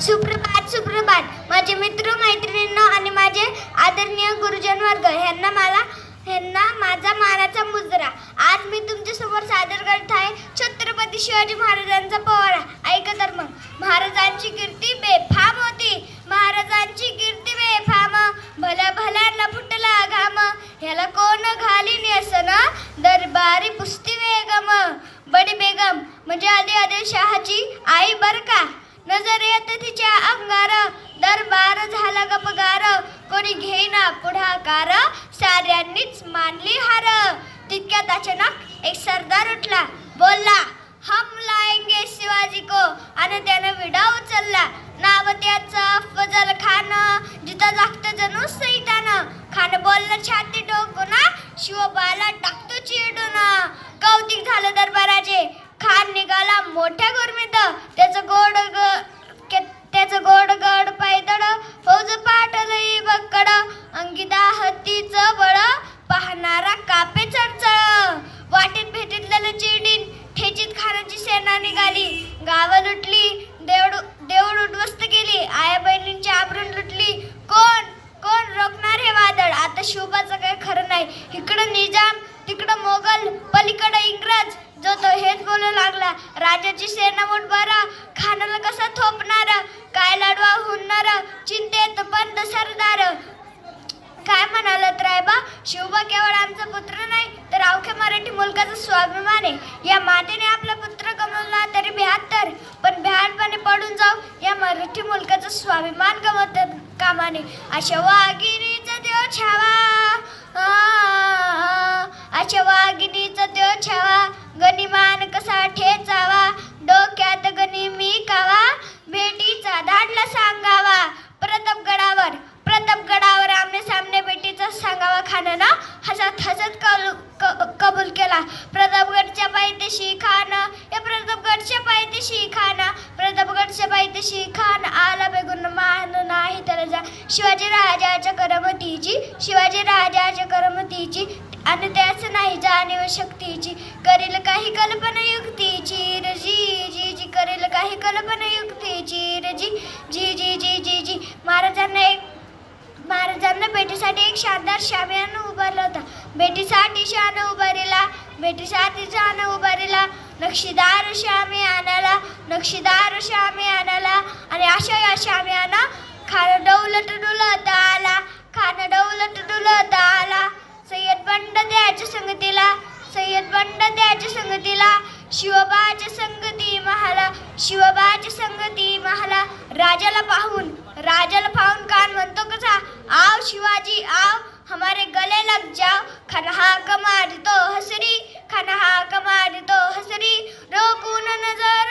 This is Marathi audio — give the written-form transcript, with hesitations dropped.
सुप्रभात सुप्रभात माझे मित्र मैत्रिणींनो आणि माझे आदरणीय गुरुजन वर्ग ह्यांना माझा मानाचा मुजरा. आज मी तुमच्या समोर सादर करत आहे छत्रपती शिवाजी महाराजांचा पोवाडा. ऐका तर मग. महाराजांची कीर्ती बेफाम होती, महाराजांची कीर्ती बेफाम, भल्या भल्यांना फुटला घाम, ह्याला कोण घालीन यसन, दरबारी पुस्ती बेगम. बडी बेगम म्हणजे आदिलशहाची आई बर का. नजर येत तिच्या अंगार, दरबार झाला गपगार, कोणी घेईना पुढाकार, साऱ्यांनीच मानली हार. तितक्यात अचानक एक सरदार उठला, बोलला, हम लाएंगे शिवाजी को, आणि त्यानं विडा उचलला. नाव त्याचं अफजल खान, जिथं जागतं जणू सैतान. खान बोललं छाती टोकून, शिवबाला टाकतो चिडून. कौतिक झालं दरबाराचे. खान निघाला मोठ्या गुरमीत, त्याचं गोड गड पैदळ, फौज पाटलई बक्कड, अंगिदा हत्तीचं बळ, पाहणारा कापे चढचळ. वाटेत भेटीतलेलं चिडीन, ठेचीत खानाची सेना निघाली. गावं लुटली, देऊळ उद्ध्वस्त केली, आया बहिणींची आबरून लुटली. कोण रोखणार हे वादळ. आता शिवबाचं काही खरं नाही. इकडं निजाम, तिकडं मोगल, पलीकडं इंग्रज. जो तो हेच बोलू लागला, राजाची सेना मुठभरा, खानाला कसा थोपणार, काय लढवा हुनणार, चिंतेत बंद सरदार. काय म्हणालत रायबा, शिवबा केवळ आमचा पुत्र नाही तर अवख्या मराठी मुलकाचा स्वाभिमान आहे. या मातेने आपला पुत्र गमावला तरी 72, पण भ्याडपणे पडून जाऊ या मराठी मुलकाचा स्वाभिमान गमावता कामा नये. अशा वाघिणीचा देव छावा, अशा वाघिणीचा देव छावा, गनिमान कसा ठेचावा, डोक्यात गणी मी कावा, भेटीचा धाडला सांगावा. प्रतापगडावर आमने सामने भेटीचा सांगावा. खानानं हसत कबूल केला. प्रतापगडच्या पायथ्याशी खान, या प्रतापगडच्या पायथ्याशी खान, प्रतापगडच्या पायथ्याशी खान, आला बेगुन मान नाही त्याला जा. शिवाजी राजाच्या करमतीची आणि त्याच नाही जाणीव शक्तीची, करेल काही कल्पना युक्तीची रजी जी जी, करेल काही कल्पना युक्तीची रजी जी जी जी जी जी. महाराजांना भेटीसाठी एक शानदार शामियाना उभारला होता. भेटीसाठी शान उभारला, नक्षीदार शामियानाला, आणि अशा या शामियाना खान डौलत डुलत आला. सय्यद बंड द्याच्या संगतीला, शिवबाच्या संगती महाला. राजाला पाहून कान म्हणतो कसा, आओ शिवाजी आओ, हमारे गले लग जाओ. खाना हाक मारतो हसरी, रोकून नजर